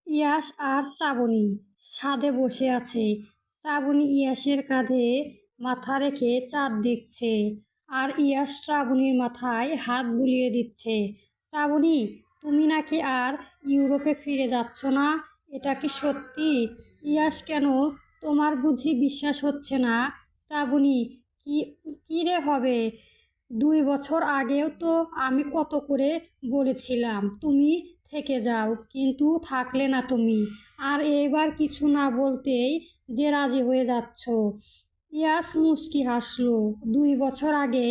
ইয়াশ আর শ্রাবণী ছাদে বসে আছে। শ্রাবণী ইয়াশের কাঁধে মাথা রেখে চাঁদ দেখছে, আর ইয়াশ শ্রাবণীর মাথায় হাত বুলিয়ে দিচ্ছে। শ্রাবণী, তুমি নাকি আর ইউরোপে ফিরে যাচ্ছ না, এটা কি সত্যি? ইয়াশ, কেন তোমার বুঝি বিশ্বাস হচ্ছে না? শ্রাবণী, কি কি রে হবে? 2 বছর আগেও তো আমি কত করে বলেছিলাম তুমি থেকে যাও, কিন্তু থাকলে না তুমি। আর এবার কিছু না বলতেই যে রাজি হয়ে যাচ্ছ। ইয়াস মুচকি হাসলো। 2 বছর আগে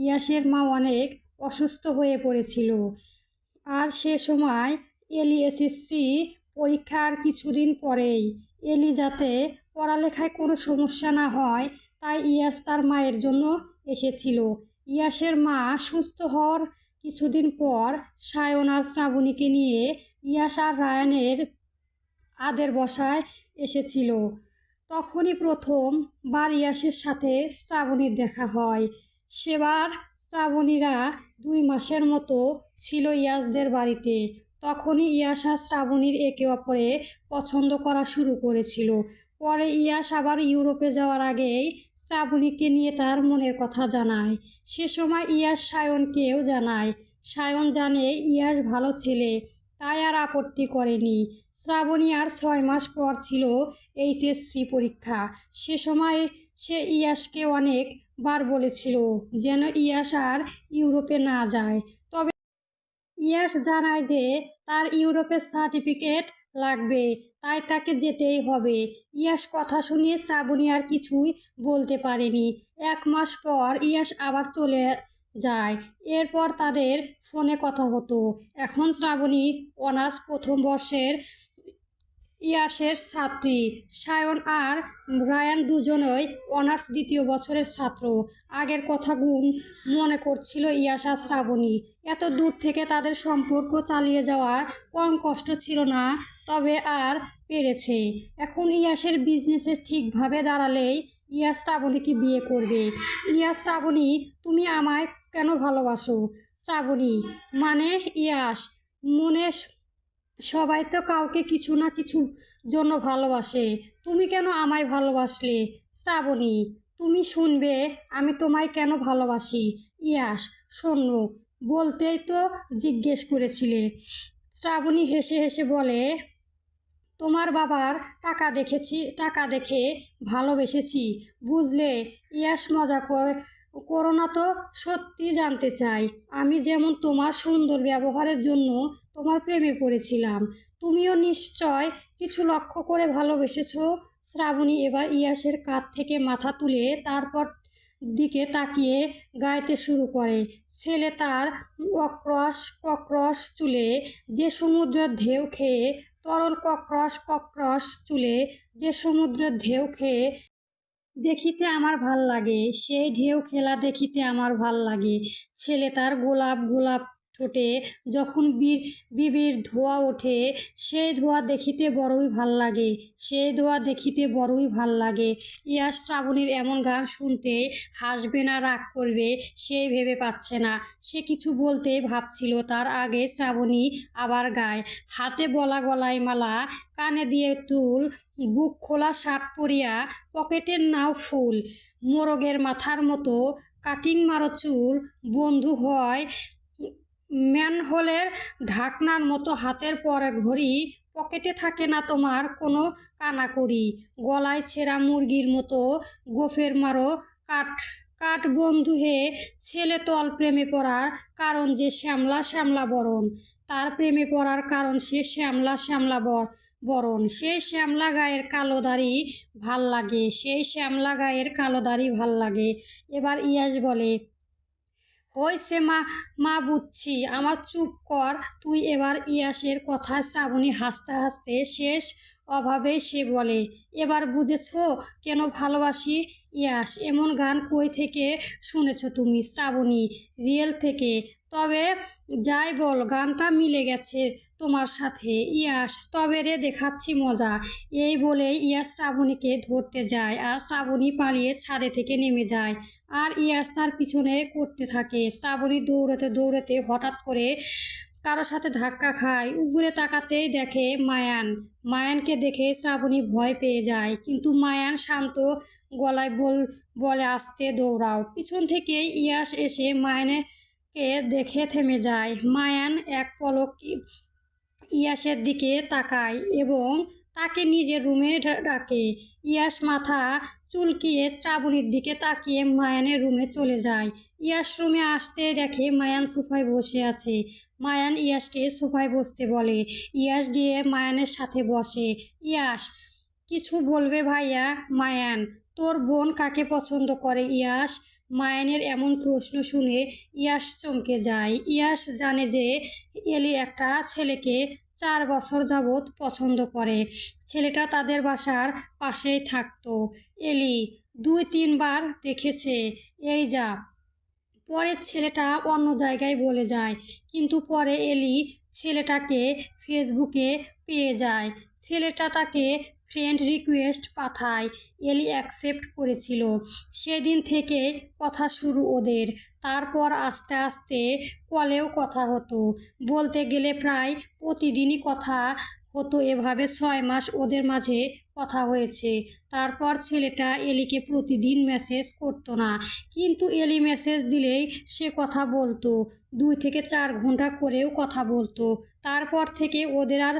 ইয়াসের মা অনেক অসুস্থ হয়ে পড়েছিল, আর সে সময় এলি এসএসসি পরীক্ষার কিছুদিন পরেই। এলি যাতে পড়ালেখায় কোনো সমস্যা না হয়, তাই ইয়াস তার মায়ের জন্য এসেছিল। ইয়াসের মা সুস্থ হওয়ার কিছুদিন পর সায়ন আর শ্রাবণীকে নিয়ে ইয়াস আর রায়ানের আদের বসায় এসেছিল। তখনই প্রথম বার ইয়াসের সাথে শ্রাবণীর দেখা হয়। সেবার শ্রাবণীরা 2 মাসের মতো ছিল ইয়াসদের বাড়িতে। তখনই ইয়াস আর শ্রাবণীর একে অপরে পছন্দ করা শুরু করেছিল। পরে ইয়াস আবার ইউরোপে যাওয়ার আগেই শ্রাবণীকে নিয়ে তার মনের কথা জানায়। সে সময় ইয়াস সায়নকেও জানায়। সায়ন জানে ইয়াস ভালো ছেলে, তাই আর আপত্তি করেনি। শ্রাবণী আর 6 মাস পর ছিল এইচএসসি পরীক্ষা। সে সময় সে ইয়াসকে অনেকবার বলেছিল যেন ইয়াস আর ইউরোপে না যায়। তবে ইয়াস জানায় যে তার ইউরোপের সার্টিফিকেট লাগবে, তাই তাকে যেতেই হবে। ইয়াস কথা শুনিয়ে শ্রাবণী আর কিছুই বলতে পারেনি। 1 মাস পর ইয়াস আবার চলে যায়। এরপর তাদের ফোনে কথা হতো। এখন শ্রাবণী অনার্স প্রথম বর্ষের ইয়াসের ছাত্রী। সায়ন আর রায়ান দুজনই অনার্স দ্বিতীয় বছরের ছাত্র। আগের কথাগুলো মনে করছিল ইয়াস আর শ্রাবণী। এত দূর থেকে তাদের সম্পর্ক চালিয়ে যাওয়ার কম কষ্ট ছিল না, তবে আর পেরেছে। এখন ইয়াসের বিজনেসে ঠিকভাবে দাঁড়ালেই ইয়াস শ্রাবণীকে বিয়ে করবে। ইয়াস, শ্রাবণী, তুমি আমায় কেন ভালোবাসো? শ্রাবণী, মানে ইয়াস, মনে সবাই তো কাউকে কিছু না কিছু জন্য ভালোবাসে। তুমি কেন আমায় ভালোবাসলে? শ্রাবণী, তুমি শুনবে আমি তোমায় কেন ভালোবাসি। ইয়াস, শোনো, বলতেই তো জিজ্ঞেস করেছিলে। শ্রাবণী হেসে হেসে বলে, তোমার বাবার টাকা দেখে ভালোবেসেছি, বুঝলে? ইয়াস, মজা করো না তো, সত্যি জানতে চাই। আমি যেমন তোমার সুন্দর ব্যবহারের জন্য তোমার প্রেমে পড়েছিলাম, তুমিও নিশ্চয় কিছু লক্ষ্য করে ভালোবেসেছো। শ্রাবণী এবার ইয়াসের কাঁধ থেকে মাথা তুলে তারপর দিকে তাকিয়ে গাইতে শুরু করে। ছেলে তার অক্রশ কক্রশ চুলে যে সমুদ্রের ঢেউ খেয়ে তরল কক্রশ কক্রশ চুলে যে সমুদ্রের ঢেউ খেয়ে দেখিতে আমার ভাল লাগে, সেই ঢেউ খেলা দেখিতে আমার ভাল লাগে। ছেলে তার গোলাপ গোলাপ ঠোঁটে যখন বিবির ধোঁয়া ওঠে, সেই ধোঁয়া দেখিতে বড়ই ভাল লাগে, সেই ধোঁয়া দেখিতে বড়ই ভাল লাগে। ইয়াস শ্রাবণীর এমন গান শুনতে হাসবে না রাগ করবে সেই ভেবে পাচ্ছে না। সে কিছু বলতে ভাবছিল, তার আগে শ্রাবণী আবার গায়। হাতে বলা গলায় মালা, কানে দিয়ে দুল, বুক খোলা শার্ট পরিয়া, পকেটের নাও ফুল, মোরগের মাথার মতো কাটিং মারো চুল, বন্ধু হয় ম্যানহোলের ঢাকনার মতো হাতের পরের ঘড়ি, পকেটে থাকে না তোমার কোনো কানাকড়ি, গলায় ছেঁড়া মুরগির মতো গোফের মারো কাঠ কাঠ বন্ধু হে। ছেলে তল প্রেমে পড়ার কারণ যে শ্যামলা শ্যামলা বরণ, তার প্রেমে পড়ার কারণ সে শ্যামলা শ্যামলা বরণ, সেই শ্যামলা গায়ের কালো দাড়ি ভাল লাগে, সেই শ্যামলা গায়ের কালো দাড়ি ভাল লাগে। এবার ইয়াস বলে, হইছে মা, মা বুঝছি, আমার চুপ কর তুই এবার। ইয়াসের কথায় শ্রাবণী হাসতে হাসতে শেষ অভাবে সে বলে, এবার বুঝেছো কেন ভালোবাসি? ইয়াস, এমন গান কই থেকে শুনেছো তুমি? শ্রাবণী, রিয়েল থেকে। তবে যাই বল, গানটা মিলে গেছে তোমার সাথে। ইয়াস, তবে রে দেখাচ্ছি মজা। এই বলে ইয়াস শ্রাবণীকে ধরতে যায়, আর শ্রাবণী পালিয়ে ছাদে থেকে নেমে যায়, আর ইয়াস তার পিছনে করতে থাকে। শ্রাবণী দৌড়াতে দৌড়াতে হঠাৎ করে কারো সাথে ধাক্কা খায়। উপরে তাকাতেই দেখে মায়ান। মায়ানকে দেখে শ্রাবণী ভয় পেয়ে যায়, কিন্তু মায়ান শান্ত গলায় বলে আস্তে দৌড়াও। পিছন থেকে ইয়াশ এসে মায়ানকে দেখে থেমে যায়। মায়ান এক পলক ইয়াশের দিকে তাকায় এবং তাকে নিজের রুমে ডাকে। ইয়াশ মাথা চুলকিয়ে শ্রাবণীর দিকে তাকিয়ে মায়ানের রুমে চলে যায়। ইয়াশ রুমে আসতে দেখে মায়ান সোফায় বসে আছে। মায়ান ইয়াশকে সোফায় বসতে বলে। ইয়াশ গিয়ে মায়ানের সাথে বসে। ইয়াশ, কিছু বলবে ভাইয়া? মায়ান, তোর বোন কাকে পছন্দ করে? ইয়াশ। মায়ানের এমন প্রশ্ন শুনে ইয়াশ চমকে যায়। ইয়াশ জানে যে এলি একটা ছেলেকে 4 বছর যাবৎ পছন্দ করে। ছেলেটা তাদের বাসার পাশেই থাকতো। এলি 2-3 বার দেখেছে। এই যা। পরে ছেলেটা অন্য জায়গায় বলে যায়, কিন্তু পরে এলি ছেলেটাকে ফেসবুকে পেয়ে যায়। ছেলেটা তাকে ফ্রেন্ড রিকোয়েস্ট পাঠায়। এলি অ্যাকসেপ্ট করেছিল। সেদিন থেকে কথা শুরু ওদের। তারপর আস্তে আস্তে কলেও কথা হতো। বলতে গেলে প্রায় প্রতিদিনই কথা হতো। এভাবে 6 মাস ওদের মাঝে কথা হয়েছে। তারপর ছেলেটা এলিকে প্রতিদিন মেসেজ করতো না, কিন্তু এলি মেসেজ দিলেই সে কথা বলতো। 2 থেকে 4 ঘন্টা করেও কথা বলতো। তারপর থেকে ওদের আর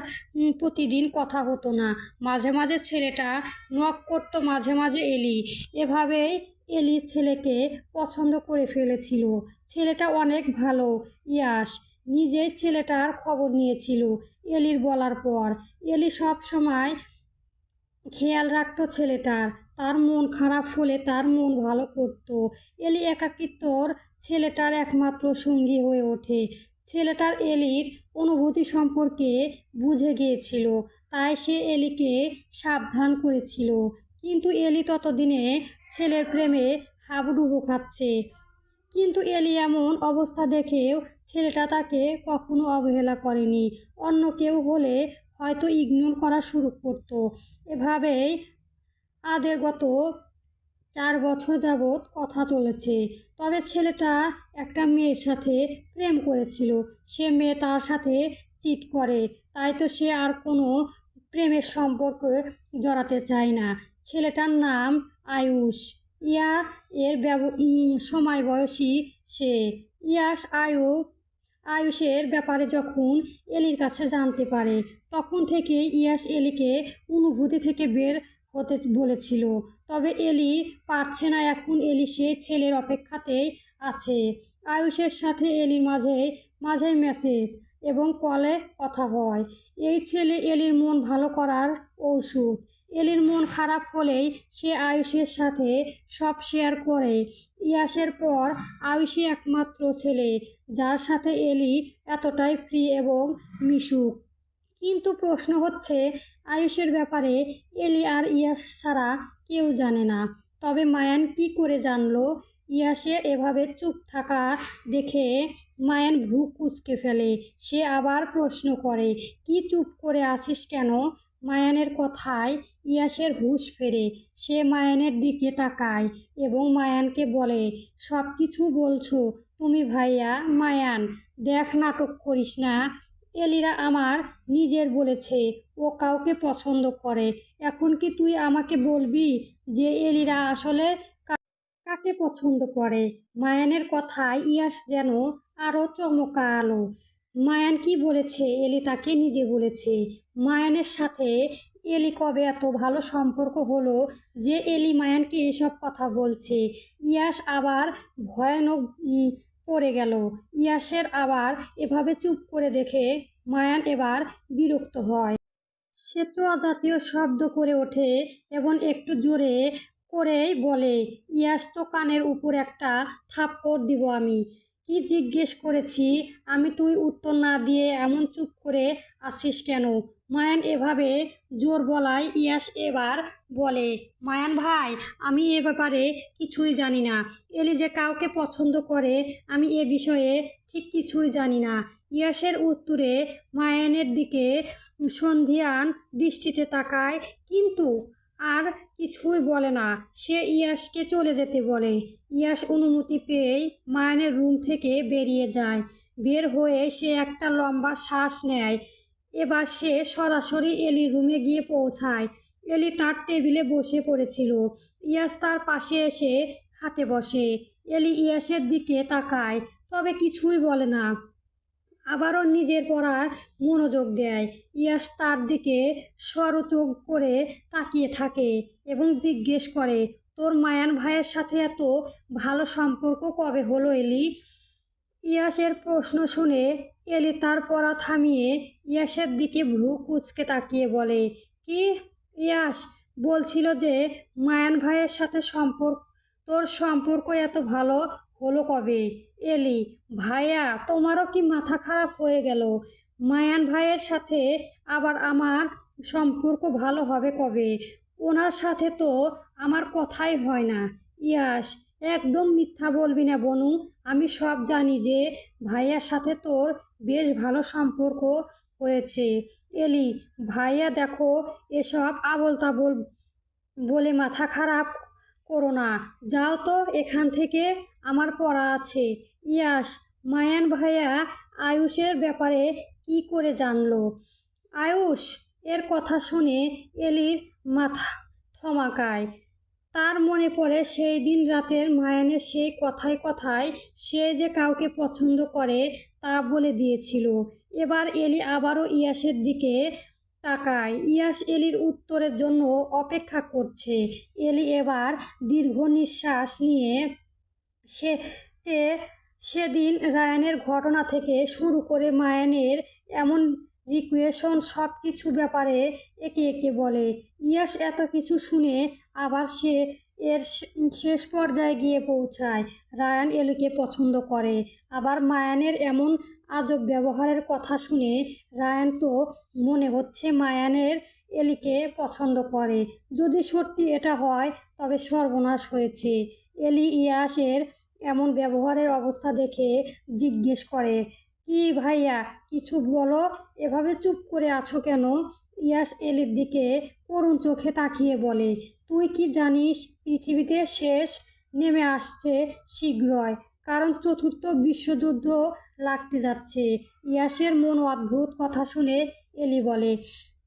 প্রতিদিন কথা হতো না। মাঝে মাঝে ছেলেটা নক করতো, মাঝে মাঝে এলি। এভাবেই এলি ছেলেকে পছন্দ করে ফেলেছিল। ছেলেটা অনেক ভালো। ইয়াশ নিজেই ছেলেটার খবর নিয়েছিল এলির বলার পর। এলি সব সময় খেয়াল রাখতো ছেলেটার। তার মন খারাপ হলে তার মন ভালো করতো। এলি একাকিত্বর ছেলেটার একমাত্র সঙ্গী হয়ে ওঠে। ছেলেটার এলির অনুভূতি সম্পর্কে বুঝে গিয়েছিল, তাই সে এলিকে সাবধান করেছিল। কিন্তু এলি ততদিনে ছেলের প্রেমে হাবুডুবু খাচ্ছে। কিন্তু এলি এমন অবস্থা দেখেও ছেলেটা তাকে কখনো অবহেলা করেনি। অন্য কেউ হলে হয়তো ইগনোর করা শুরু করতো। এভাবেই আদের গত 4 বছর যাবৎ কথা চলেছে। তবে ছেলেটা একটা মেয়ের সাথে প্রেম করেছিল। সে মেয়ে তার সাথে চিট করে, তাই তো সে আর কোনো প্রেমের সম্পর্কে জড়াতে চায় না। ছেলেটার নাম আয়ুষ। ইয়া এর সময় বয়সী সে। ইয়াশ আয়ুষের ব্যাপারে যখন এলির কাছে জানতে পারে, তখন থেকে ইয়াশ এলিকে অনুভূতি থেকে বের হতে বলেছিল। তবে এলি পারছে না এখন। এলি সেই ছেলের অপেক্ষাতেই আছে। আয়ুষের সাথে এলির মাঝে মাঝে মেসেজ এবং কলে কথা হয়। এই ছেলে এলির মন ভালো করার ঔষধ। এলির মন খারাপ হলেই সে আয়ুষের সাথে সব শেয়ার করে। ইয়াশের পর আয়ুষই একমাত্র ছেলে যার সাথে এলি এতটাই ফ্রি এবং মিশুক। কিন্তু প্রশ্ন হচ্ছে, আয়ুষের ব্যাপারে এলি আর ইয়াশ ছাড়া কেউ জানে না। তবে মায়ান কি করে জানলো? ইয়াশের এভাবে চুপ থাকা দেখে মায়ান ভ্রু কুঁচকে ফেলে। সে আবার প্রশ্ন করে, কি চুপ করে আছিস কেন? মায়ানের কথায় ইয়াশের হুঁশ ফেরে। সে মায়ানের দিকে তাকায় এবং মায়ানকে বলে, সব কিছু বলছো তুমি ভাইয়া? মায়ান, দেখ নাটক করিস না। এলিরা আমার নিজের বলেছে ও কাউকে পছন্দ করে। এখন কি তুই আমাকে বলবি যে এলিরা আসলে কাকে পছন্দ করে? মায়ানের কথায় ইয়াশ যেন আরো চমকালো। মায়ান কি বলেছে? এলি তাকে নিজে বলেছে। মায়ানের সাথে এলি কবে এত ভালো সম্পর্ক হলো যে এলি মায়ানকে এসব কথা বলছে? ইয়াশ আবার ভয়ানক পড়ে গেল। ইয়াশের আবার এভাবে চুপ করে দেখে মায়ান এবার বিরক্ত হয়। সে চ জাতীয় শব্দ করে ওঠে এবং একটু জোরে করেই বলে, ইয়াশ তো কানের উপর একটা থাপ্পড় দিব আমি। কি জিজ্ঞেস করেছি আমি? তুই উত্তর না দিয়ে এমন চুপ করে আছিস কেন? মায়ান এভাবে জোর বলায় ইয়াশ এবার বলে, মায়ান ভাই, আমি এ ব্যাপারে কিছুই জানি না। এলি যে কাউকে পছন্দ করে আমি এ বিষয়ে ঠিক কিছুই জানি না। ইয়াশের উত্তরে মায়ানের দিকে সন্ধিয়ান দৃষ্টিতে তাকায়, কিন্তু আর কিছুই বলে না। সে ইয়াশকে চলে যেতে বলে। ইয়াশ অনুমতি পেয়েই মায়ানের রুম থেকে বেরিয়ে যায়। বের হয়ে সে একটা লম্বা শ্বাস নেয়। এবার সে সরাসরি এলির রুমে গিয়ে পৌঁছায়। এলি তার টেবিলে বসে পড়েছিল। ইয়াস তার পাশে এসে খাটে বসে। এলি ইয়াসের দিকে তাকায়, তবে কিছুই বলে না। আবারও নিজের পড়ার মনোযোগ দেয়। ইয়াস তার দিকে সরচোখ করে তাকিয়ে থাকে এবং জিজ্ঞেস করে, তোর মায়ান ভাইয়ের সাথে এত ভালো সম্পর্ক কবে হলো এলি? ইয়াসের প্রশ্ন শুনে এলি তার পড়া থামিয়ে ইয়াসের দিকে ভ্রু কুঁচকে তাকিয়ে বলে, কি? ইয়াস বলছিল যে মায়ান ভাইয়ের সাথে তোর সম্পর্ক এত ভালো হলো কবে? এলি, ভাইয়া তোমারও কি মাথা খারাপ হয়ে গেল? মায়ান ভাইয়ের সাথে আবার আমার সম্পর্ক ভালো হবে কবে? ওনার সাথে তো আমার কথাই হয় না। ইয়াস, একদম মিথ্যা বলবি না বনু। আমি সব জানি যে ভাইয়ার সাথে তোর বেশ ভালো সম্পর্ক হয়েছে। এলি, ভাইয়া দেখো, এসব আবোল তাবোল বলে মাথা খারাপ করো না। যাও তো এখান থেকে, আমার পড়া আছে। ইয়াস, মায়ান ভাইয়া আয়ুষের ব্যাপারে কি করে জানলো? আয়ুষ? এর কথা শুনে এলির মাথা থমকায়। তার মনে পড়ে সেই দিন রাতের মায়ানের সেই কথায় কথায় সে যে কাউকে পছন্দ করে তা বলে দিয়েছিল। এবার এলি আবারও ইয়াসের দিকে তাকায়। ইয়াস এলির উত্তরের জন্য অপেক্ষা করছে। এলি এবার দীর্ঘ নিঃশ্বাস নিয়ে সে সেদিন রায়ানের ঘটনা থেকে শুরু করে মায়ানের এমন রিকুয়েশন সব কিছু ব্যাপারে একে একে বলে। ইয়াস এত কিছু শুনে আবার সে এর শেষ পর্যায়ে গিয়ে পৌঁছায়। রায়ান এলিকে পছন্দ করে। আবার মায়ানের এমন আজব ব্যবহারের কথা শুনে রায়ান তো মনে হচ্ছে মায়ানের এলিকে পছন্দ করে। যদি সত্যি এটা হয় তবে সর্বনাশ হয়েছে। এলি ইয়াসের এমন ব্যবহারের অবস্থা দেখে জিজ্ঞেস করে, কি ভাইয়া, কিছু বলো, এভাবে চুপ করে আছো কেন? ইয়াস এলির দিকে করুণ চোখে তাকিয়ে বলে, তুই কি জানিস পৃথিবীতে শেষ নেমে আসছে শীঘ্রই, কারণ চতুর্থ বিশ্বযুদ্ধ লাগতে যাচ্ছে। ইয়াসের মন অদ্ভুত কথা শুনে এলি বলে,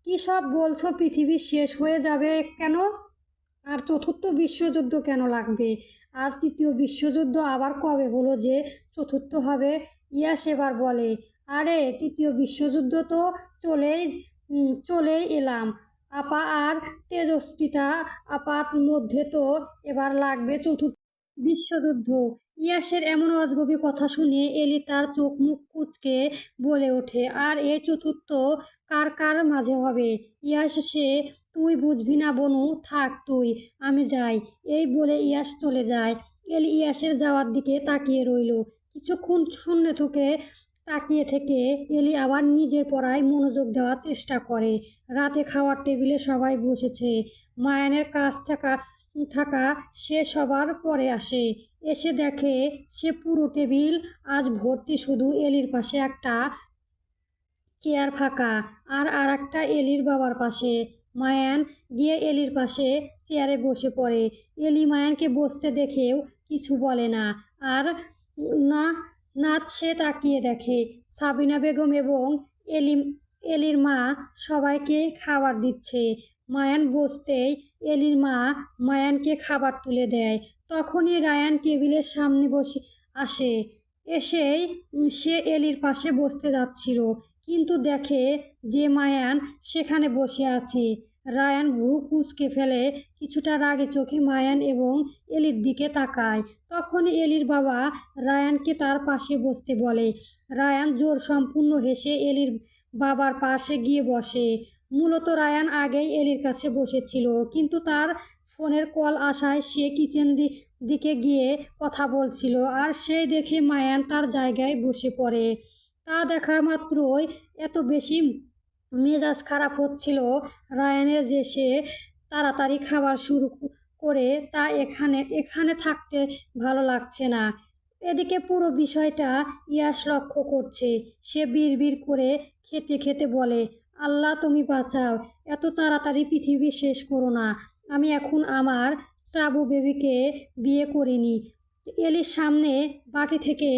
কি সব বলছো? পৃথিবী শেষ হয়ে যাবে কেন? আর চতুর্থ বিশ্বযুদ্ধ কেন লাগবে? আর তৃতীয় বিশ্বযুদ্ধ আবার কবে হলো যে চতুর্থ হবে? ইয়াস এবার বলে, আরে তৃতীয় বিশ্বযুদ্ধ তো চলেই এলাম আপা, আর তেজস্বিতা আপার মধ্যে তো এবার লাগবে চতুর্থ বিশ্বযুদ্ধ। ইয়াসের এমন অজগবি কথা শুনে এলি তার চোখ মুখ কুঁচকে বলে ওঠে, আর এই চতুর্থ কার কার মাঝে হবে? ইয়াস, সে তুই বুঝবি না বনু, থাক তুই, আমি যাই। এই বলে ইয়াস চলে যায়। এলি ইয়াসের যাওয়ার দিকে তাকিয়ে রইল। কিছুক্ষণ শূন্য তাকিয়ে থেকে এলি আবার নিজের পড়ায় মনোযোগ দেওয়ার চেষ্টা করে। রাতে খাওয়ার টেবিলে সবাই বসেছে। মায়ানের কাছ থাকা সে সবার পরে আসে। এসে দেখে সে পুরো টেবিল আজ ভর্তি, শুধু এলির পাশে একটা চেয়ার ফাঁকা, আর একটা এলির বাবার পাশে। মায়ান গিয়ে এলির পাশে চেয়ারে বসে পড়ে। এলি মায়ানকে বসতে দেখেও কিছু বলে না। আর না নাচ সে তাকিয়ে দেখে সাবিনা বেগম এবং এলি এলির মা সবাইকে খাবার দিচ্ছে। মায়ান বসতেই এলির মা মায়ানকে খাবার তুলে দেয়। তখনই রায়ান টেবিলের সামনে বসে আসে। এসেই সে এলির পাশে বসতে যাচ্ছিল, কিন্তু দেখে যে মায়ান সেখানে বসে আছে। রায়ান ভ্রু কুঁচকে ফেলে কিছুটা রাগে চোখে মায়ান এবং এলির দিকে তাকায়। তখন এলির বাবা রায়ানকে তার পাশে বসতে বলে। রায়ান জোর সম্পূর্ণ হেসে এলির বাবার পাশে গিয়ে বসে। মূলত রায়ান আগেই এলির কাছে বসেছিল, কিন্তু তার ফোনের কল আসায় সে কিচেন দিকে গিয়ে কথা বলছিল, আর সেই দেখে মায়ান তার জায়গায় বসে পড়ে। তা দেখা মাত্রই এত বেশি মেজাজ খারাপ হচ্ছিল রায়ানের যে সে তাড়াতাড়ি খাবার শুরু করে তা এখানে থাকতে ভালো লাগছে না। এদিকে পুরো বিষয়টা ইয়াস লক্ষ্য করছে। সে বিড়বিড় করে খেতে খেতে বলে, আল্লাহ তুমি বাঁচাও, এত তাড়াতাড়ি পৃথিবী শেষ করো না। আমি এখন আমার শ্রাবু বেবিকে বিয়ে করিনি, এলির সামনে বাটি থেকে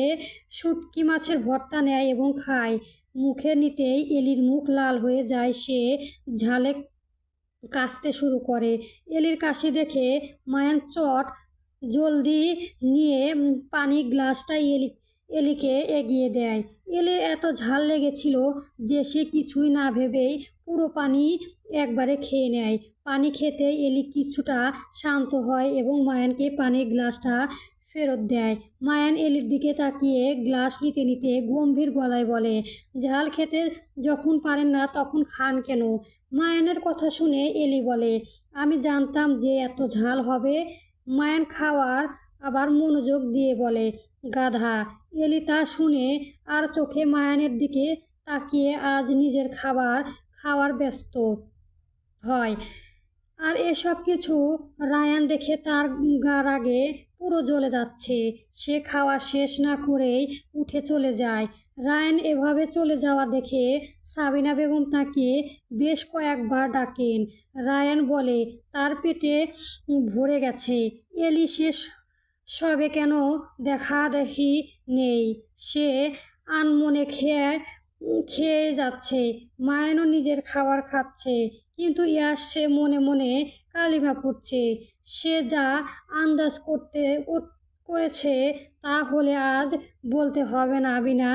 শুটকি মাছের ভর্তা নেয় এবং খায়। মুখে নিতেই এলির মুখ লাল হয়ে যায়। সে ঝালে কাশতে শুরু করে। এলির কাশি দেখে মায়ান চট জলদি নিয়ে পানির গ্লাসটা এলিকে এগিয়ে দেয়। এলির এত ঝাল লেগেছিল যে সে কিছুই না ভেবেই পুরো পানি একবারে খেয়ে নেয়। পানি খেতেই এলি কিছুটা শান্ত হয় এবং মায়ানকে পানির গ্লাসটা ফেরত দেয়। মায়ান এলির দিকে তাকিয়ে গ্লাস নিতে নিতে গম্ভীর গলায় বলে, ঝাল খেতে যখন পারেন না তখন খান কেন? মায়ানের কথা শুনে এলি বলে, আমি জানতাম যে এত ঝাল হবে। মায়ান খাওয়ার আবার মনোযোগ দিয়ে বলে, গাধা। এলি তা শুনে আর চোখে মায়ানের দিকে তাকিয়ে আজ নিজের খাওয়ার ব্যস্ত হয়। আর এসব কিছু রায়ান দেখে তার গা রাগে পুরো জ্বলে যাচ্ছে। সে খাওয়া শেষ না করেই উঠে চলে যায়। রায়ান এভাবে চলে যাওয়া দেখে সাবিনা বেগম তাকে বেশ কয়েকবার ডাকেন। রায়ান বলে তার পেটে ভরে গেছে। এলি শেষ সবে কেন দেখা দেখি নেই, সে আনমনে খেয়ে যাচ্ছে। মায়ানও নিজের খাবার খাচ্ছে, কিন্তু ইয়াস সে মনে মনে কালিমা পড়ছে। সে যা আন্দাজ করেছে তা হলে আজ বলতে হবে না বিনা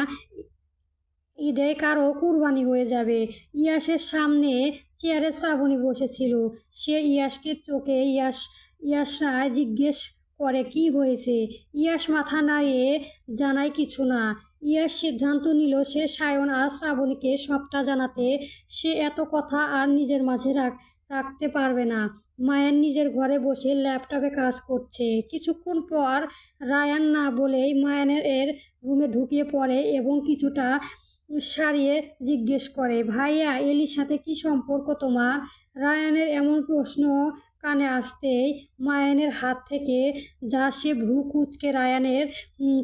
ঈদে কারো কুরবানি হয়ে যাবে। ইয়াসের সামনে চেয়ারে শ্রাবণী বসেছিল। সে ইয়াসকে চোখে ইয়াসরায় জিজ্ঞেস করে কি হয়েছে। ইয়াস মাথা নাড়িয়ে জানায় কিছু না। ইয়াস সিদ্ধান্ত নিল সে সায়ন আর শ্রাবণীকে সবটা জানাতে। সে এত কথা আর নিজের মাঝে রাখতে পারবে না। মায়ান নিজের ঘরে বসে ল্যাপটপে কাজ করছে। কিছুক্ষণ পর রায়ান না বলেই মায়ানের রুমে ঢুকে পড়ে এবং কিছুটা সারিয়ে জিজ্ঞেস করে, ভাইয়া এলির সাথে কি সম্পর্ক তোমার? রায়ানের এমন প্রশ্ন কানে আসতেই মায়ানের হাত থেকে যা সে ভ্রু কুঁচকে রায়ানের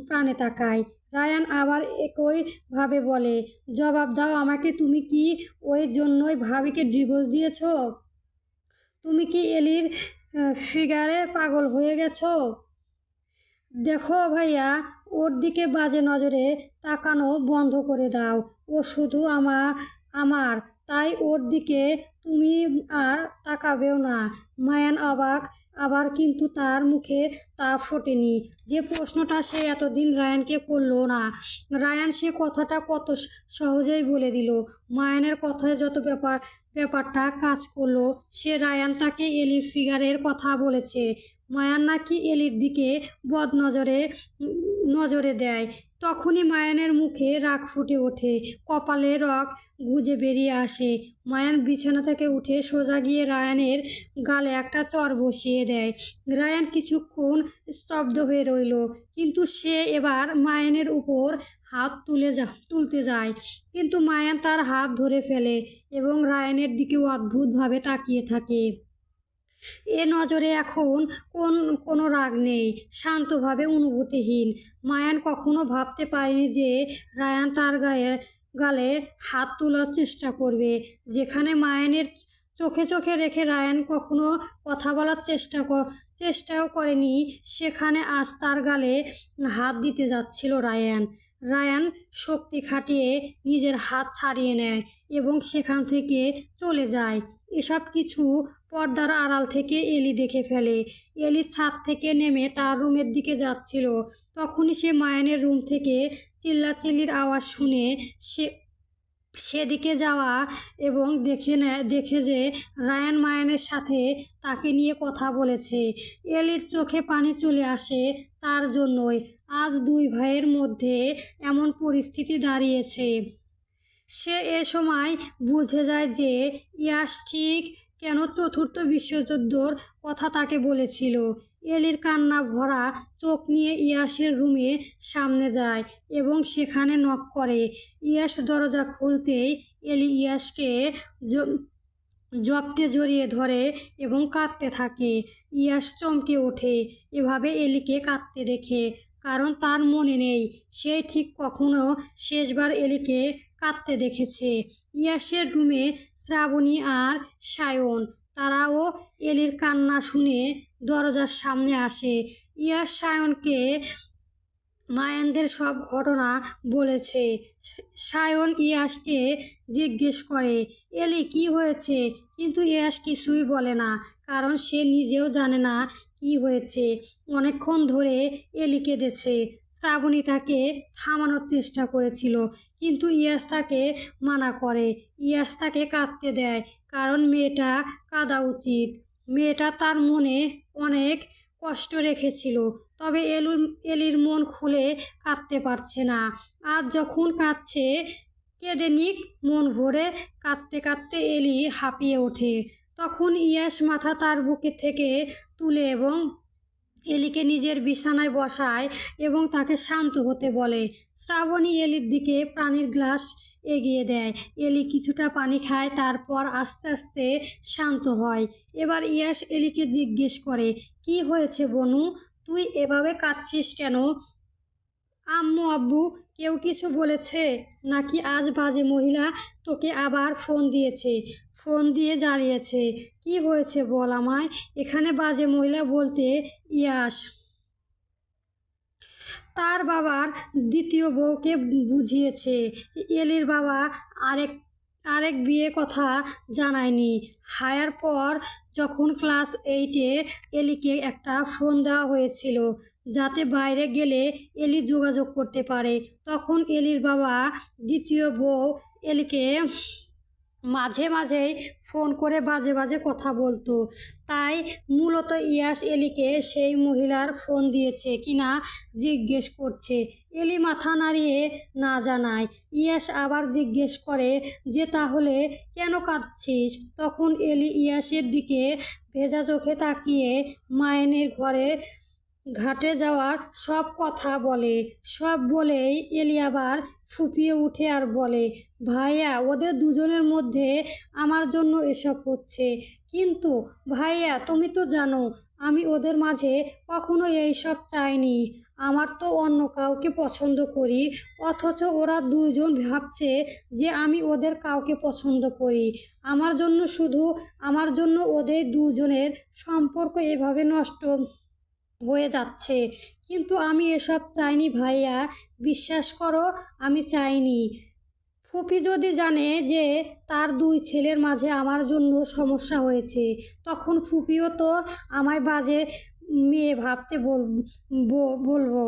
প্রাণে তাকায়। রায়ান আবার একইভাবে বলে, জবাব দাও আমাকে, তুমি কি ওই জন্যই ভাবিকে ডিভোর্স দিয়েছ? তুমি কি এলির ফিগারে পাগল হয়ে গেছো? দেখো ভাইয়া, ওর দিকে বাজে নজরে তাকানো বন্ধ করে দাও। ও শুধু আমার, তাই ওর দিকে তুমি আর তাকাবেও না। মায়ান অবাক, আবার কিন্তু তার মুখে তা ফোটেনি যে প্রশ্নটা সে এতদিন রায়ানকে করলো না। রায়ান সে কথাটা কত সহজেই বলে দিল। মায়ানের কথায় যত ব্যাপারটা কাজ করলো, সে রায়ান তাকে এলির ফিগারের কথা বলেছে। মায়ান নাকি এলির দিকে নজরে দেয়। তখনই মায়ানের মুখে রাগ ফুটে ওঠে, কপালে রগ গুজে বেরিয়ে আসে। মায়ান বিছানা থেকে উঠে সোজা গিয়ে রায়ানের গালে একটা চড় বসিয়ে দেয়। রায়ান কিছুক্ষণ স্তব্ধ হয়ে রইল, কিন্তু সে এবার মায়ানের উপর হাত তুলতে যায়, কিন্তু মায়ান তার হাত ধরে ফেলে এবং রায়ানের দিকে অদ্ভুতভাবে তাকিয়ে থাকে। এ নজরে এখন কোনো রাগ নেই, শান্তভাবে অনুভূতিহীন। মায়ান কখনো ভাবতে পারেনি যে রায়ান তার গালে হাত তোলার চেষ্টা করবে। যেখানে মায়ানের চোখে রেখে রায়ান কখনো কথা বলার চেষ্টাও করেনি, সেখানে আজ তার গালে হাত দিতে যাচ্ছিল রায়ান। রায়ান শক্তি খাটিয়ে নিজের হাত ছাড়িয়ে নেয় এবং সেখান থেকে চলে যায়। এসব কিছু পর্দার আড়াল থেকে এলি দেখে ফেলে। এলি ছাদ থেকে নেমে তার রুমের দিকে যাচ্ছিল। তখনই সে মায়ানের রুম থেকে চিল্লাচিল্লির আওয়াজ শুনে সেদিকে যাওয়া এবং দেখে যে রায়ান মায়ানের সাথে তাকে নিয়ে কথা বলেছে। এলির চোখে পানি চলে আসে তার জন্যই। আজ দুই ভাইয়ের মধ্যে এমন পরিস্থিতি দাঁড়িয়েছে। সে এ সময় বুঝে যায় যে ইয়াস ঠিক কেন চতুর্থ বিশ্বযুদ্ধর কথা তাকে বলেছিল। এলির কান্না ভরা চোখ নিয়ে ইয়াসের রুমের সামনে যায় এবং সেখানে নক করে। ইয়াস দরজা খুলতেই এলি ইয়াসকে জপটে জড়িয়ে ধরে এবং কাঁদতে থাকে। ইয়াস চমকে ওঠে এভাবে এলিকে কাঁদতে দেখে, কারণ তার মনে নেই সে ঠিক কখনো শেষবার এলিকে কাঁদতে দেখেছে। ইয়াসের রুমে শ্রাবণী আর সায়ন তারাও এলির কান্না শুনে দরজার সামনে আসে। ইয়াস সায়নকে মায়ানদের সব ঘটনা বলেছে। সায়ন ইয়াসকে জিজ্ঞেস করে, এলি কি হয়েছে? কিন্তু ইয়াস কিছুই বলে না, কারণ সে নিজেও জানে না কি হয়েছে। অনেকক্ষণ ধরে এলি কেঁদেছে। শ্রাবণী তাকে থামানোর চেষ্টা করেছিল, কিন্তু ইয়াস তাকে মানা করে। ইয়াস তাকে কাঁদতে দেয়, কারণ মেয়েটা কাঁদা উচিত। মেয়েটা তার মনে অনেক কষ্ট রেখেছিল, তবে এলির মন খুলে কাঁদতে পারছে না। আজ যখন কাঁদছে, কেঁদে নিক মন ভরে। কাঁদতে কাঁদতে এলি হাঁপিয়ে ওঠে। তখন ইয়াস মাথা তার বুকে থেকে তুলে এবং এলিকে নিজের বিছানায় বসায় এবং তাকে শান্ত হতে বলে। শ্রাবণী এলির দিকে পানির গ্লাস এগিয়ে দেয়। এলি কিছুটা পানি খায়, তারপর আস্তে আস্তে শান্ত হয়। এবার ইয়াস এলিকে জিজ্ঞেস করে, কি হয়েছে বনু? তুই এভাবে কাঁদছিস কেন? আম্মু আব্বু কেউ কিছু বলেছে, নাকি আজ বাজে মহিলা তোকে আবার ফোন দিয়ে জ্বালিয়েছে? কি হয়েছে বল আমায়। এখানে বাজে মহিলা বলতে ইয়াস তার বাবার দ্বিতীয় বউকে বুঝিয়েছে। এলির বাবা আরেক আরেক বিয়ে কথা জানায়নি। হায়ার পর যখন ক্লাস 8-এ এলিকে একটা ফোন দেওয়া হয়েছিল, যাতে বাইরে গেলে এলি যোগাযোগ করতে পারে, তখন এলির বাবা দ্বিতীয় বউ এলিকে মাঝে মাঝেই ফোন করে বাজে বাজে কথা বলতো। তাই মূলত ইয়াস এলিকে সেই মহিলার ফোন দিয়েছে কিনা জিজ্ঞেস করছে। এলি মাথা নাড়িয়ে না জানায়। ইয়াস আবার জিজ্ঞেস করে যে তাহলে কেন কাঁদছিস? তখন এলি ইয়াসের দিকে ভেজা চোখে তাকিয়ে মায়ানের ঘাটে যাওয়ার সব কথা বলে। সব বলেই এলি আবার ফুঁপিয়ে উঠে আর বলে, ভাইয়া ওদের দুজনের মধ্যে আমার জন্য এসব হচ্ছে। কিন্তু ভাইয়া তুমি তো জানো আমি ওদের মাঝে কখনো এইসব চাইনি। আমার তো অন্য কাউকে পছন্দ করি, অথচ ওরা দুজন ভাবছে যে আমি ওদের কাউকে পছন্দ করি। আমার জন্য ওদের দুজনের সম্পর্ক এভাবে নষ্ট হয়ে যাচ্ছে। কিন্তু আমি এসব চাইনি ভাইয়া, বিশ্বাস করো আমি চাইনি। ফুপি যদি জানে যে তার দুই ছেলের মাঝে আমার জন্য সমস্যা হয়েছে, তখন ফুপিও তো আমায় বাজে মেয়ে ভাবতে বলবো।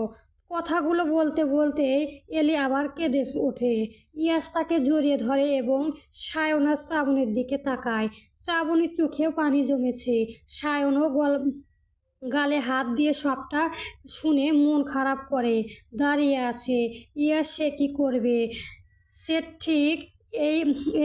কথাগুলো বলতে বলতে এলি আবার কেঁদে ওঠে। ইয়াস তাকে জড়িয়ে ধরে এবং সায়ন আর শ্রাবণের দিকে তাকায়। শ্রাবণীর চোখেও পানি জমেছে। সায়নও গালে হাত দিয়ে সবটা শুনে মন খারাপ করে দাঁড়িয়ে আছে। ইয়াস সে কি করবে? সে ঠিক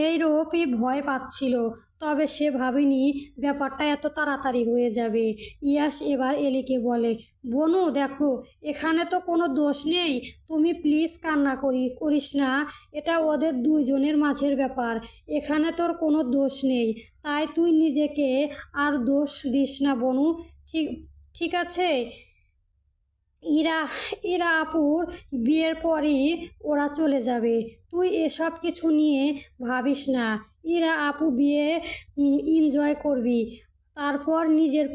এইরূপই ভয় পাচ্ছিল, তবে সে ভাবেনি ব্যাপারটা এত তাড়াতাড়ি হয়ে যাবে। ইয়াস এবার এলিকে বলে, বনু দেখো, এখানে তো কোনো দোষ নেই। তুমি প্লিজ কান্না করিস না। এটা ওদের দুইজনের মাঝের ব্যাপার। এখানে তোর কোনো দোষ নেই, তাই তুই নিজেকে আর দোষ দিস না বনু। ঠিক ঠিক আছে? ইরা আপুর বিয়ের পরই ওরা চলে যাবে। তুই এসব কিছু নিয়ে ভাবিস না। ইরা আপু বিয়ে এনজয় করবি, তারপর নিজের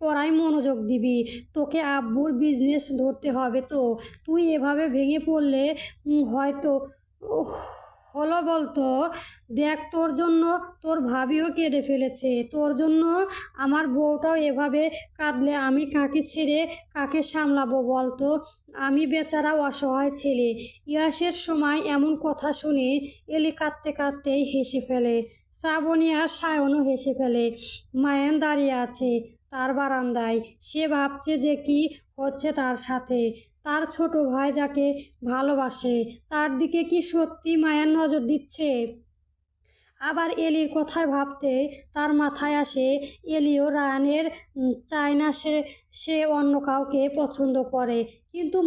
পড়ায় মনোযোগ দিবি। তোকে আব্বুর বিজনেস ধরতে হবে তো। তুই এভাবে ভেঙে পড়লে হয়তো হলো বলতো। দেখ, তোর জন্য তোর ভাবিও কেঁদে ফেলেছে। তোর জন্য আমার বউটাও এভাবে কাঁদলে আমি কাকে ছেড়ে কাকে সামলাবো বলতো? আমি বেচারা অসহায় ছেলে। ইয়াসের সময় এমন কথা শুনে এলি কাঁদতে কাঁদতেই হেসে ফেলে। শ্রাবণী আর সায়নও হেসে ফেলে। মায়ান দাঁড়িয়ে আছে তার বারান্দায়। সে ভাবছে যে কি হচ্ছে তার সাথে। তার ছোট ভাই যাকে ভালোবাসে, তার দিকে কি সত্যি মায়ান নজর দিচ্ছে? আবার এলির কথায় ভাবতে তার মাথায় আসে এলিও রায়ানের চায় না সে অন্য কাউকে পছন্দ করে। কিন্তু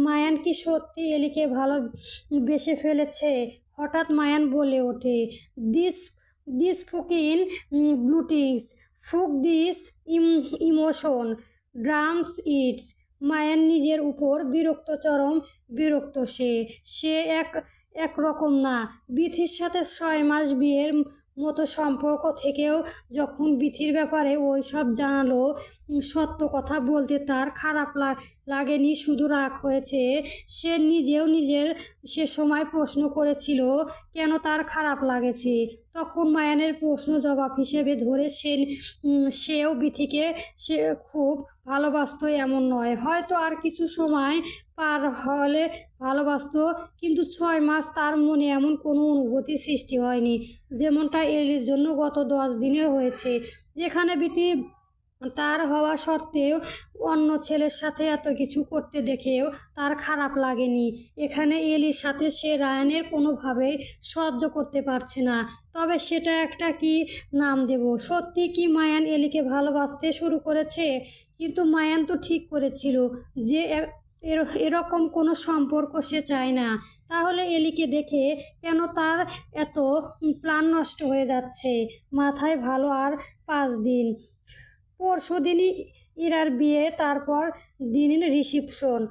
মায়ান কি সত্যি এলিকে ভালোবেসে ফেলেছে? হঠাৎ মায়ান বলে ওঠে, দিস দিস ফুকিং ব্লুটিংস ফুক this emotion drums it's. Mayan নিজের উপর চরম বিরক্ত। সে একরকম না। বিথির সাথে 6 মাস বিয়ের মতো সম্পর্ক থেকেও যখন বিথির ব্যাপারে ওই সব জানালো, সত্য কথা বলতে তার খারাপ লাগেনি, শুধু রাগ হয়েছে। সে নিজেও সে সময় প্রশ্ন করেছিল কেন তার খারাপ লাগেছে। তখন মায়ানের প্রশ্ন জবাব হিসেবে ধরে সেও বিথিকে সে খুব ভালোবাসতো এমন নয়, হয়তো আর কিছু সময় পার হলে ভালোবাসতো, কিন্তু 6 মাস তার মনে এমন কোনো অনুভূতি সৃষ্টি হয়নি যেমনটা এলির জন্য গত 10 দিনে হয়েছে। যেখানে বিথি তার হওয়া সত্ত্বেও অন্য ছেলের সাথে এত কিছু করতে দেখেও তার খারাপ লাগেনি, এখানে এলির সাথে সে রায়ানের কোনোভাবেই সহ্য করতে পারছে না। তবে সেটা একটা কি নাম দেব, সত্যি কি মায়ান এলিকে ভালোবাসতে শুরু করেছে? কিন্তু মায়ান তো ঠিক করেছিল যে এরকম কোনো সম্পর্ক সে চায় না। তাহলে এলিকে দেখে কেন তার এত প্ল্যান নষ্ট হয়ে যাচ্ছে? মাথায় ভালো। আর 5 দিন, পরশুদিনই ইরার বিয়ে, তারপর দিন রিসিপশন,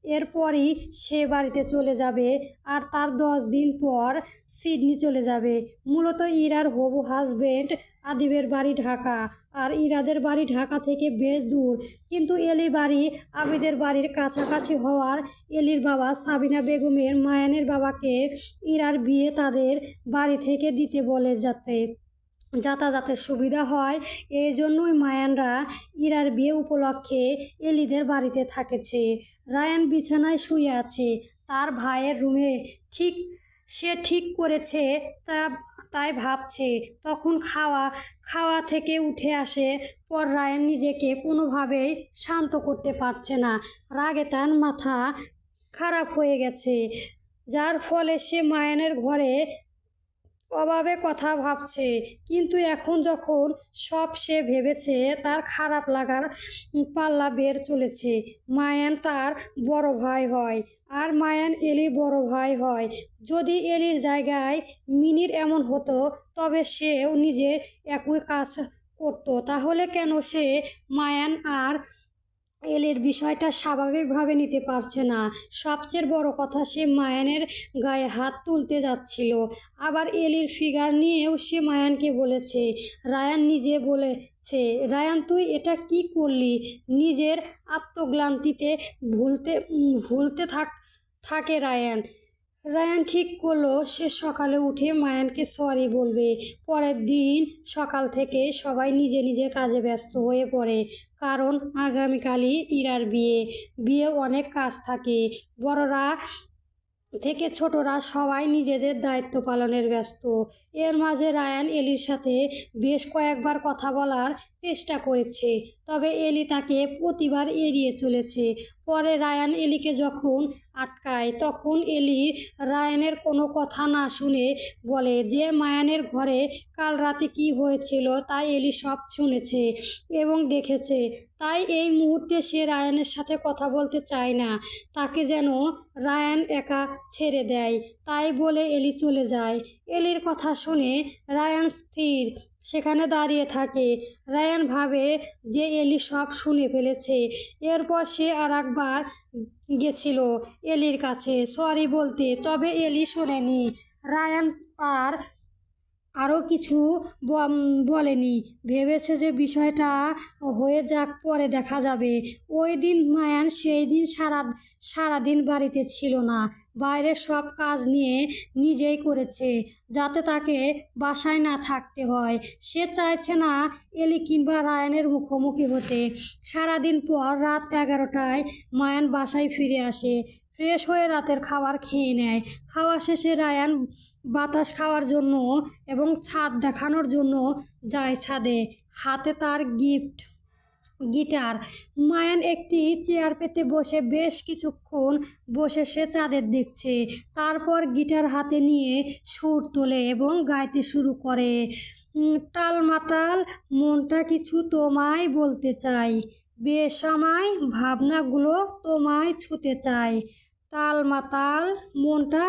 এরপরই সে বাড়িতে চলে যাবে। আর তার 10 দিন পর সিডনি চলে যাবে। মূলত ইরার হবু হাজবেন্ড আদিবের বাড়ি ঢাকা, আর ইরাদের বাড়ি ঢাকা থেকে বেশ দূর, কিন্তু এলির বাড়ি আবিদের বাড়ির কাছাকাছি হওয়ার এলির বাবা সাবিনা বেগমের মায়ানের বাবাকে ইরার বিয়ে তাদের বাড়ি থেকে দিতে বলে, যাতে যাতায়াতের সুবিধা হয়। এই জন্যই মায়ানরা ইরার বিয়ে উপলক্ষে এলিদের বাড়িতে থাকেছে। রায়ান বিছানায় শুয়ে আছে তার ভাইয়ের রুমে। সে ঠিক করেছে তাই ভাবছে। তখন খাওয়া থেকে উঠে আসে পর রায়ান নিজেকে কোনোভাবেই শান্ত করতে পারছে না। রাগে তার মাথা খারাপ হয়ে গেছে, যার ফলে সে মায়ানের ঘরে অভাবে কথা ভাবছে। কিন্তু এখন যখন সব সে ভেবেছে, তার খারাপ লাগার পাল্লা বের চলেছে। মায়ান তার বড় ভাই হয়, আর মায়ান এলির বড় ভাই হয়। যদি এলির জায়গায় মিনির এমন হতো, তবে সেও নিজের একই কাজ করতো। তাহলে কেন সে মায়ান আর এলির বিষয়টা স্বাভাবিকভাবে নিতে পারছে না? সবচেয়ে বড় কথা, সে মায়ানের গায়ে হাত তুলতে যাচ্ছিল। আবার এলির ফিগার নিয়েও সে মায়ানকে বলেছে। রায়ান নিজে বলেছে, রায়ান তুই এটা কি করলি? নিজের আত্মগ্লানিতে ভুলতে থাকে রায়ান। রায়ান ঠিক করলো সে সকালে উঠে মায়ানকে সরি বলবে। পরের দিন সকাল থেকে সবাই নিজের কাজে ব্যস্ত হয়ে পড়ে, কারণ আগামীকালই ইরার বিয়ে অনেক কাজ থাকে। বড়রা থেকে ছোটরা সবাই নিজেদের দায়িত্ব পালনের ব্যস্ত। এর মাঝে রায়ান এলির সাথে বেশ কয়েকবার কথা বলার চেষ্টা করেছে, তবে এলি তাকে প্রতিবার এড়িয়ে চলেছে। পরে রায়ান এলিকে যখন আটকায়, তখন এলি রায়ানের কোনো কথা না শুনে বলে যে মায়ানের ঘরে কাল রাতে কি হয়েছিল তা এলি সব শুনেছে এবং দেখেছে। তাই এই মুহূর্তে সে রায়ানের সাথে কথা বলতে চায় না, তাকে যেন রায়ান একা ছেড়ে দেয়। তাই বলে এলি চলে যায়। এলির কথা শুনে রায়ান স্থির সেখানে দাঁড়িয়ে থাকে। রায়ান ভাবে যে এলি সব শুনে ফেলেছে। এরপর সে আরেকবার গেছিল এলির কাছে সরি বলতে, তবে এলি শোনেনি। রায়ান আরও কিছু বলেনি, ভেবেছে যে বিষয়টা হয়ে যাক, পরে দেখা যাবে। ওই দিন মায়ান সেই দিন সারাদিন বাড়িতে ছিল না, বাইরের সব কাজ নিজেই করেছে, যাতে তাকে বাসায় না থাকতে হয়। সে চাইছে না এলি কিংবা রায়ানের মুখোমুখি হতে। সারাদিন পর রাত 11টায় মায়ান বাসায় ফিরে আসে, ফ্রেশ হয়ে রাতের খাবার খেয়ে নেয়। খাওয়া শেষে রায়ান বাতাস খাওয়ার জন্য এবং ছাদ দেখানোর জন্য যায় ছাদে। হাতে তার গিটার। মায়ান একটি চেয়ার পেতে বসে বেশ কিছুক্ষণ বসে সে চাঁদের দেখছে। তারপর গিটার হাতে নিয়ে সুর তোলে এবং গাইতে শুরু করে। টালমাটাল মনটা কিছু তোমায় বলতে চাই, বেসামাল ভাবনাগুলো তোমায় ছুঁতে চাই। টালমাটাল মনটা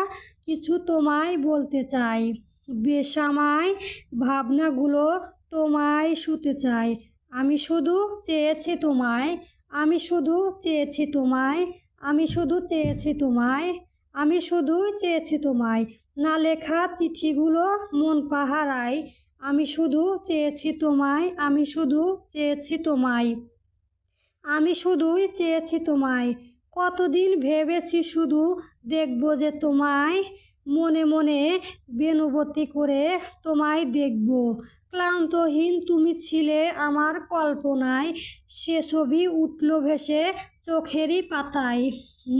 কিছু তোমায় বলতে চাই, বেসামাল ভাবনাগুলো তোমায় ছুঁতে চাই। আমি শুধু চেয়েছি তোমায়, আমি শুধু চেয়েছি তোমায়, আমি শুধু চেয়েছি তোমায়, আমি শুধু চেয়েছি তোমায়। না লেখা চিঠিগুলো মন পাহারায়, আমি শুধু চেয়েছি তোমায়, আমি শুধু চেয়েছি তোমায়, আমি শুধুই চেয়েছি তোমায়। কতদিন ভেবেছি শুধু দেখব যে তোমায়, মনে মনে বেনুবতী করে তোমায় দেখব। ক্লান্তহীন তুমি ছিলে আমার কল্পনায়, সে ছবি উঠল ভেসে চোখেরই পাতায়।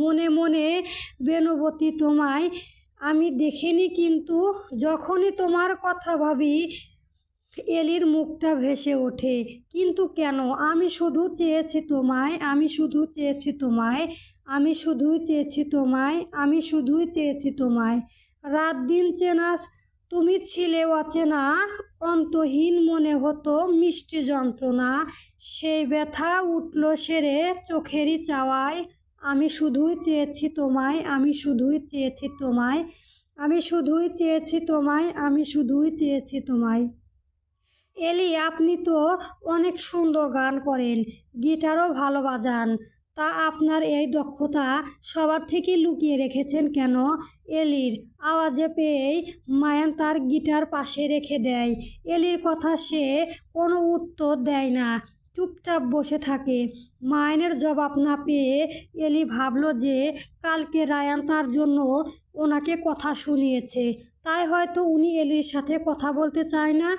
মনে মনে বেনুবতী তোমায় আমি দেখিনি, কিন্তু যখনই তোমার কথা ভাবি এলির মুখটা ভেসে ওঠে। কিন্তু কেন? আমি শুধু চেয়েছি তোমায়, আমি শুধু চেয়েছি তোমায়, আমি শুধুই চেয়েছি তোমায়, আমি শুধুই চেয়েছি তোমায়। রাত দিন চেনা তুমি ছিলে অচেনা, অন্তহীন মনে হতো মিষ্টি যন্ত্রণা। সেই ব্যথা উঠল সেরে চোখেরই চাওয়ায়। আমি শুধুই চেয়েছি তোমায়, আমি শুধুই চেয়েছি তোমায়, আমি শুধুই চেয়েছি তোমায়, আমি শুধুই চেয়েছি তোমায়। এলি, আপনি তো অনেক সুন্দর গান করেন, গিটারও ভালো বাজান। তা আপনার এই দক্ষতা সবার থেকে লুকিয়ে রেখেছেন কেন? এলির আওয়াজে পেয়েই মায়ান তার গিটার পাশে রেখে দেয়। এলির কথা সে কোনো উত্তর দেয় না, চুপচাপ বসে থাকে। মায়ানের জবাব না পেয়ে এলি ভাবল যে কালকে রায়ান তার জন্য ওনাকে কথা শুনিয়েছে, তাই হয়তো উনি এলির সাথে কথা বলতে চায় না।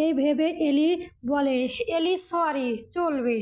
এই ভেবে এলি বলে, এলি সরি, চলবে।